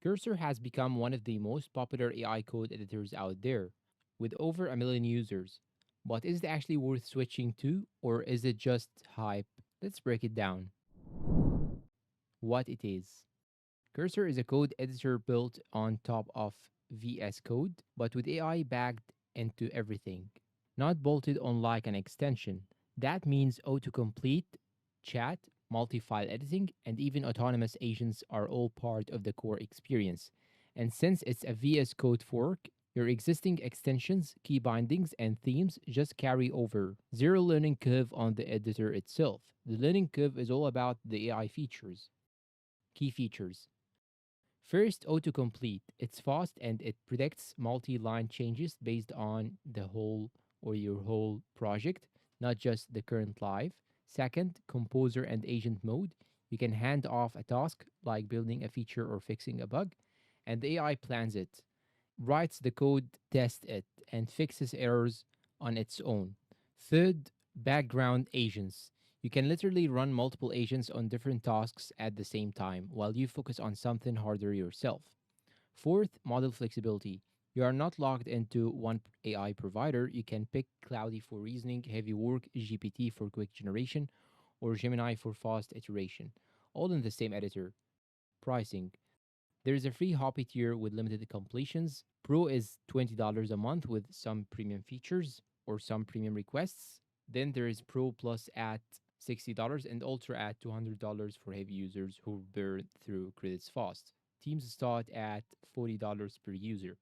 Cursor has become one of the most popular AI code editors out there, with over a million users. But is it actually worth switching to, or is it just hype? Let's break it down. What it is. Cursor is a code editor built on top of VS Code, but with AI backed into everything, not bolted on like an extension. That means autocomplete, chat, multi file editing, and even autonomous agents are all part of the core experience. And since it's a VS Code fork, your existing extensions, key bindings, and themes just carry over. Zero learning curve on the editor itself. The learning curve is all about the AI features. Key features. First, autocomplete. It's fast and it predicts multi line changes based on the whole or your whole project, not just the current live. Second, composer and agent mode. You can hand off a task like building a feature or fixing a bug, and the AI plans it, writes the code, tests it, and fixes errors on its own. Third, background agents. You can literally run multiple agents on different tasks at the same time while you focus on something harder yourself. Fourth, model flexibility. You are not locked into one AI provider. You can pick Cloudy for reasoning, heavy work, GPT for quick generation, or Gemini for fast iteration, all in the same editor. Pricing. There is a free Hoppy tier with limited completions. Pro is $20 a month with some premium features or some premium requests. Then there is Pro Plus at $60 and Ultra at $200 for heavy users who burn through credits fast. Teams start at $40 per user.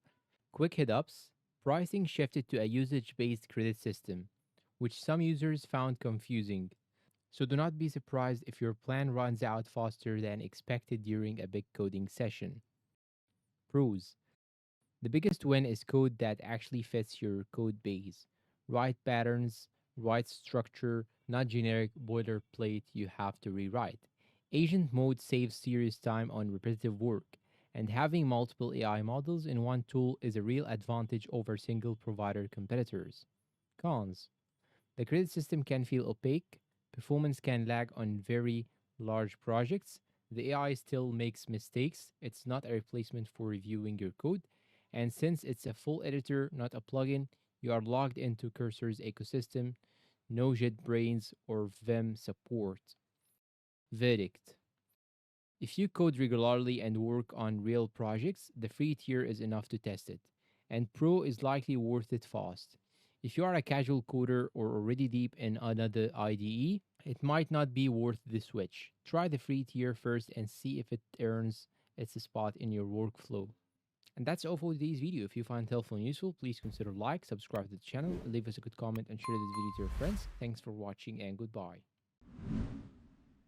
Quick hit ups. Pricing shifted to a usage based credit system, which some users found confusing. So do not be surprised if your plan runs out faster than expected during a big coding session. Pros. The biggest win is code that actually fits your code base. Right patterns, right structure, not generic boilerplate you have to rewrite. Agent mode saves serious time on repetitive work, and having multiple AI models in one tool is a real advantage over single provider competitors. Cons. The credit system can feel opaque, performance can lag on very large projects, the AI still makes mistakes, it's not a replacement for reviewing your code, and since it's a full editor, not a plugin, you are logged into Cursor's ecosystem, no JetBrains or Vim support. Verdict. If you code regularly and work on real projects, the free tier is enough to test it, and Pro is likely worth it fast. If you are a casual coder or already deep in another IDE, it might not be worth the switch. Try the free tier first and see if it earns its spot in your workflow. And that's all for today's video. If you find it helpful and useful, please consider like, subscribe to the channel, leave us a good comment, and share this video to your friends. Thanks for watching and goodbye.